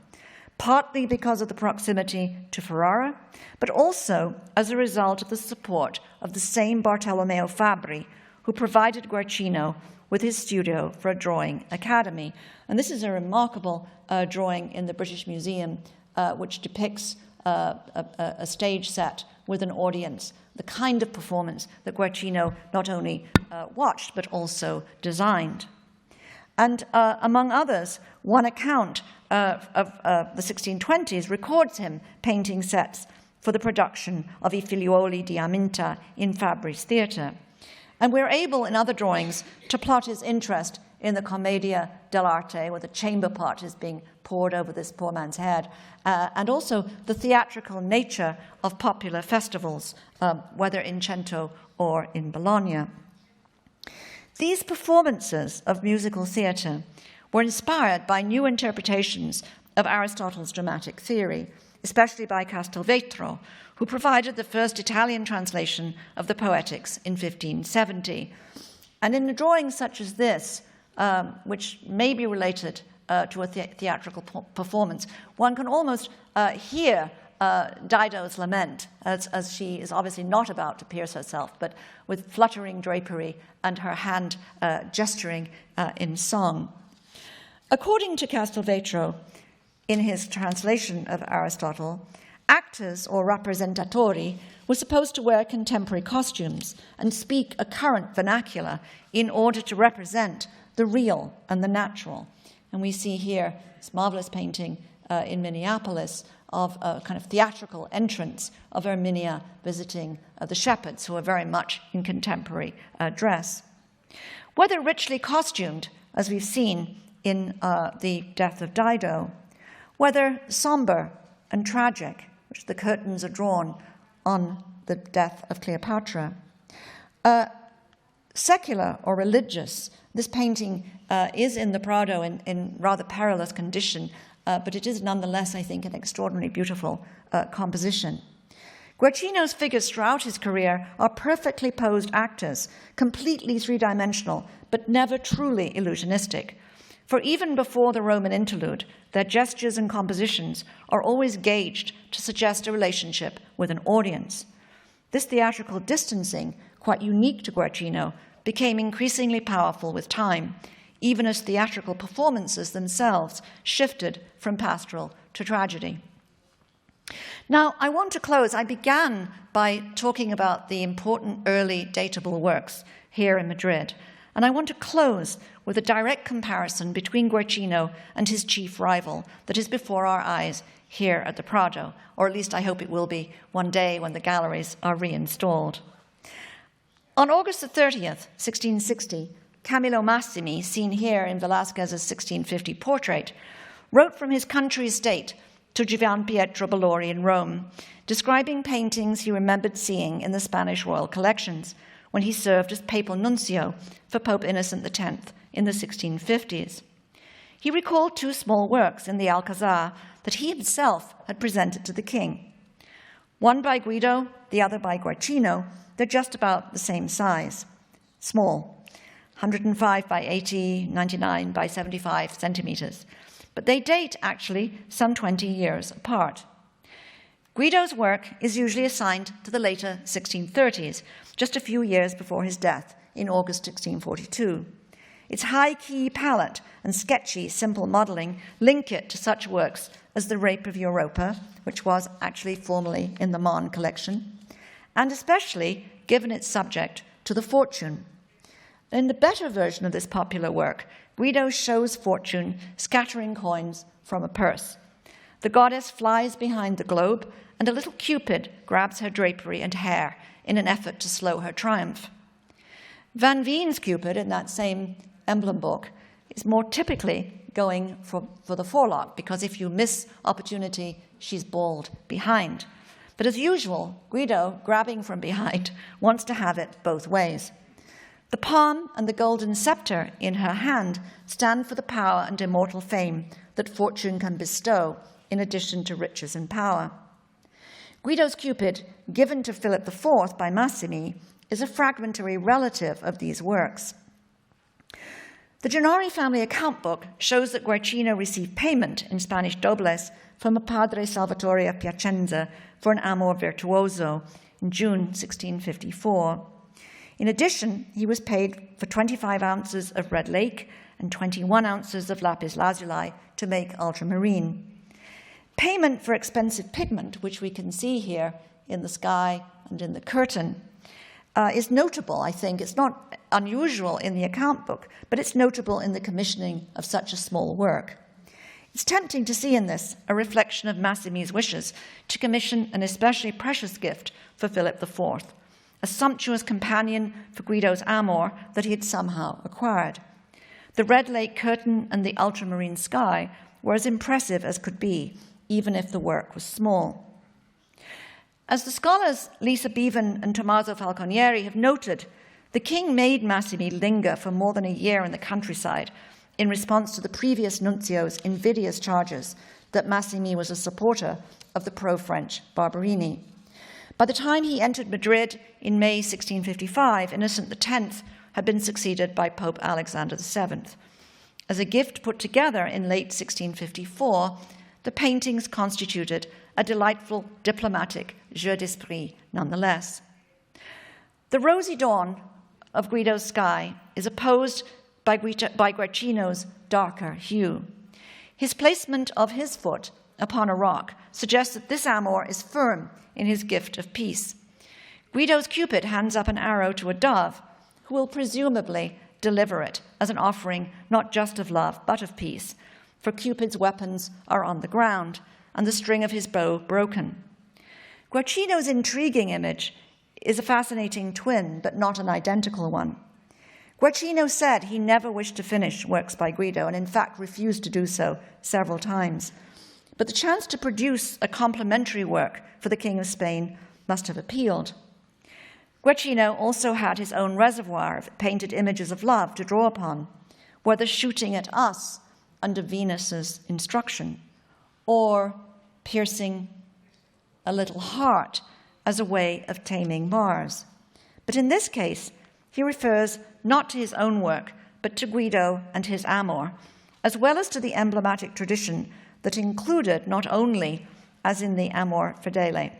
[SPEAKER 2] partly because of the proximity to Ferrara, but also as a result of the support of the same Bartolomeo Fabbri, who provided Guercino with his studio for a drawing academy. And this is a remarkable drawing in the British Museum, which depicts a stage set with an audience, the kind of performance that Guercino not only watched, but also designed. And among others, one account of the 1620s records him painting sets for the production of I Figliuoli di Aminta in Fabbri's theatre. And we're able, in other drawings, to plot his interest in the Commedia dell'arte, where the chamber pot is being poured over this poor man's head, and also the theatrical nature of popular festivals, whether in Cento or in Bologna. These performances of musical theatre were inspired by new interpretations of Aristotle's dramatic theory, especially by Castelvetro, who provided the first Italian translation of the Poetics in 1570. And in a drawing such as this, which may be related to a theatrical performance, one can almost hear Dido's lament, as she is obviously not about to pierce herself, but with fluttering drapery and her hand gesturing in song. According to Castelvetro, in his translation of Aristotle, actors or rappresentatori were supposed to wear contemporary costumes and speak a current vernacular in order to represent the real and the natural. And we see here this marvelous painting in Minneapolis of a kind of theatrical entrance of Erminia visiting the shepherds, who are very much in contemporary dress. Whether richly costumed, as we've seen in the death of Dido, whether somber and tragic, which the curtains are drawn on the death of Cleopatra, secular or religious, this painting is in the Prado in rather perilous condition, but it is nonetheless, I think, an extraordinarily beautiful composition. Guercino's figures throughout his career are perfectly posed actors, completely three-dimensional, but never truly illusionistic. For even before the Roman interlude, their gestures and compositions are always gauged to suggest a relationship with an audience. This theatrical distancing, quite unique to Guercino, became increasingly powerful with time, even as theatrical performances themselves shifted from pastoral to tragedy. Now, I want to close. I began by talking about the important early datable works here in Madrid, and I want to close with a direct comparison between Guercino and his chief rival that is before our eyes here at the Prado, or at least I hope it will be one day when the galleries are reinstalled. On August the 30th, 1660, Camillo Massimi, seen here in Velázquez's 1650 portrait, wrote from his country estate to Giovan Pietro Bellori in Rome, describing paintings he remembered seeing in the Spanish royal collections when he served as papal nuncio for Pope Innocent X in the 1650s. He recalled two small works in the Alcazar that he himself had presented to the king. One by Guido, the other by Guercino. They're just about the same size, small, 105 by 80, 99 by 75 centimeters. But they date, actually, some 20 years apart. Guido's work is usually assigned to the later 1630s, just a few years before his death in August 1642. Its high-key palette and sketchy, simple modelling link it to such works as The Rape of Europa, which was actually formerly in the Marne collection, and especially, given its subject, to the Fortune. In the better version of this popular work, Guido shows Fortune scattering coins from a purse. The goddess flies behind the globe, and a little Cupid grabs her drapery and hair in an effort to slow her triumph. Van Veen's Cupid, in that same emblem book, is more typically going for the forelock, because if you miss opportunity, she's bald behind. But as usual, Guido, grabbing from behind, wants to have it both ways. The palm and the golden scepter in her hand stand for the power and immortal fame that Fortune can bestow, in addition to riches and power. Guido's Cupid, given to Philip IV by Massimi, is a fragmentary relative of these works. The Gennari family account book shows that Guercino received payment in Spanish dobles from a Padre Salvatore of Piacenza for an amor virtuoso in June 1654. In addition, he was paid for 25 ounces of red lake and 21 ounces of lapis lazuli to make ultramarine. Payment for expensive pigment, which we can see here in the sky and in the curtain, is notable, I think. It's not unusual in the account book, but it's notable in the commissioning of such a small work. It's tempting to see in this a reflection of Massimi's wishes to commission an especially precious gift for Philip IV, a sumptuous companion for Guido's amour that he had somehow acquired. The red lake curtain and the ultramarine sky were as impressive as could be, even if the work was small. As the scholars Lisa Bevan and Tommaso Falconieri have noted, the king made Massimi linger for more than a year in the countryside in response to the previous nuncio's invidious charges that Massimi was a supporter of the pro-French Barberini. By the time he entered Madrid in May 1655, Innocent X had been succeeded by Pope Alexander VII. As a gift put together in late 1654, the paintings constituted a delightful diplomatic jeu d'esprit nonetheless. The rosy dawn of Guido's sky is opposed by Guercino's darker hue. His placement of his foot upon a rock suggests that this amour is firm in his gift of peace. Guido's Cupid hands up an arrow to a dove, who will presumably deliver it as an offering not just of love, but of peace, for Cupid's weapons are on the ground and the string of his bow broken. Guercino's intriguing image is a fascinating twin, but not an identical one. Guercino said he never wished to finish works by Guido, and in fact refused to do so several times. But the chance to produce a complementary work for the King of Spain must have appealed. Guercino also had his own reservoir of painted images of love to draw upon, whether shooting at us under Venus's instruction, or piercing a little heart as a way of taming Mars. But in this case, he refers not to his own work, but to Guido and his amour, as well as to the emblematic tradition that included not only, as in the Amor Fidele,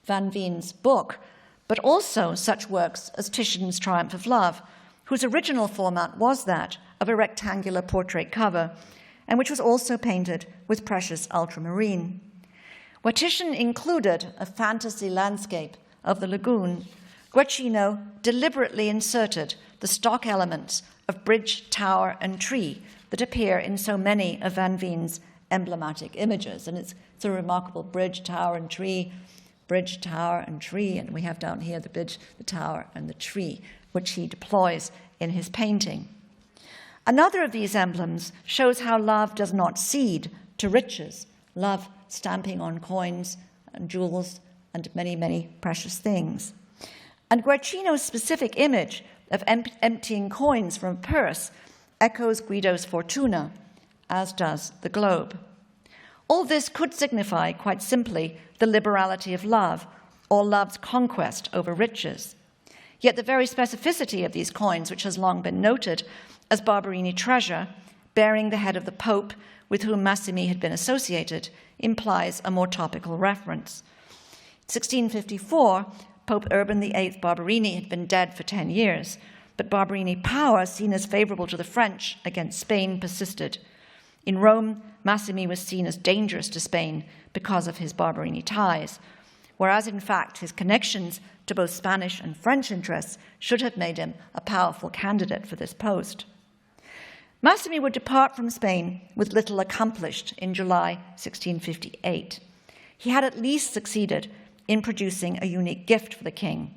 [SPEAKER 2] Van Veen's book, but also such works as Titian's Triumph of Love, whose original format was that of a rectangular portrait cover, and which was also painted with precious ultramarine. Where Titian included a fantasy landscape of the lagoon, Guercino deliberately inserted the stock elements of bridge, tower, and tree that appear in so many of Van Veen's emblematic images. And it's a remarkable bridge, tower, and tree, bridge, tower, and tree. And we have down here the bridge, the tower, and the tree, which he deploys in his painting. Another of these emblems shows how love does not cede to riches, love stamping on coins and jewels and many, many precious things. And Guercino's specific image of emptying coins from a purse echoes Guido's Fortuna, as does the globe. All this could signify, quite simply, the liberality of love, or love's conquest over riches. Yet the very specificity of these coins, which has long been noted as Barberini treasure, bearing the head of the Pope with whom Massimi had been associated, implies a more topical reference. In 1654, Pope Urban VIII Barberini had been dead for 10 years, but Barberini power, seen as favorable to the French against Spain, persisted. In Rome, Massimi was seen as dangerous to Spain because of his Barberini ties, whereas in fact his connections to both Spanish and French interests should have made him a powerful candidate for this post. Massimi would depart from Spain with little accomplished in July 1658. He had at least succeeded in producing a unique gift for the king.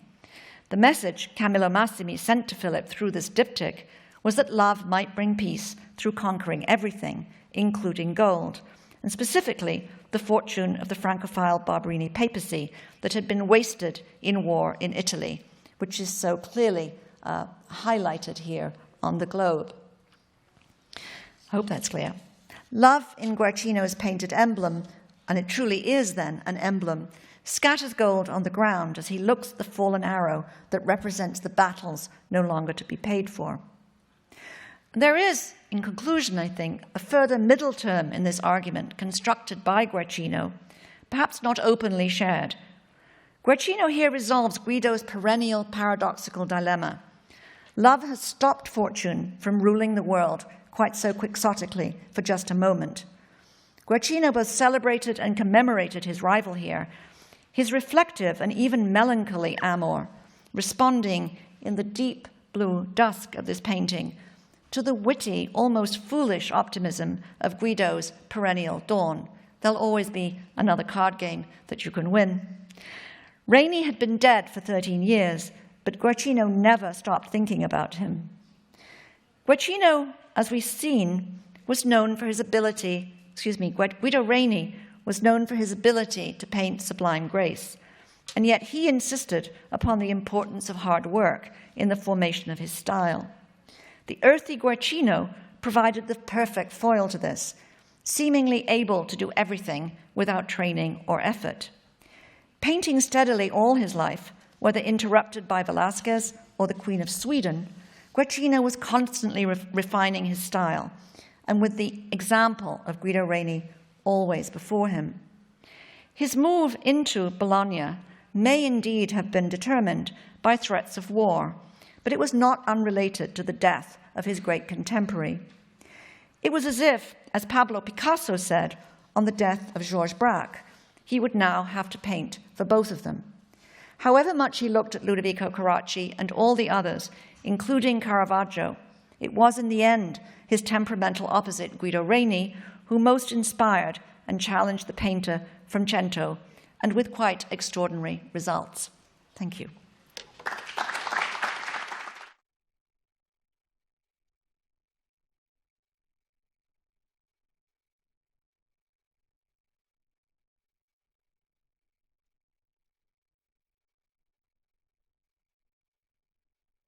[SPEAKER 2] The message Camillo Massimi sent to Philip through this diptych was that love might bring peace through conquering everything, including gold, and specifically the fortune of the Francophile Barberini papacy that had been wasted in war in Italy, which is so clearly highlighted here on the globe. I hope that's clear. Love in Guercino's painted emblem, and it truly is then an emblem, scatters gold on the ground as he looks at the fallen arrow that represents the battles no longer to be paid for. There is, in conclusion, I think, a further middle term in this argument constructed by Guercino, perhaps not openly shared. Guercino here resolves Guido's perennial paradoxical dilemma. Love has stopped fortune from ruling the world quite so quixotically for just a moment. Guercino both celebrated and commemorated his rival here, his reflective and even melancholy amour, responding in the deep blue dusk of this painting to the witty, almost foolish optimism of Guido's perennial dawn. There'll always be another card game that you can win. Reni had been dead for 13 years, but Guercino never stopped thinking about him. Guercino, as we've seen, was known for his ability, Guido Reni was known for his ability to paint sublime grace, and yet he insisted upon the importance of hard work in the formation of his style. The earthy Guercino provided the perfect foil to this, seemingly able to do everything without training or effort. Painting steadily all his life, whether interrupted by Velázquez or the Queen of Sweden, Guercino was constantly refining his style, and with the example of Guido Reni always before him. His move into Bologna may indeed have been determined by threats of war, but it was not unrelated to the death of his great contemporary. It was as if, as Pablo Picasso said on the death of Georges Braque, he would now have to paint for both of them. However much he looked at Ludovico Carracci and all the others, including Caravaggio, it was in the end his temperamental opposite, Guido Reni, who most inspired and challenged the painter from Cento, and with quite extraordinary results. Thank you.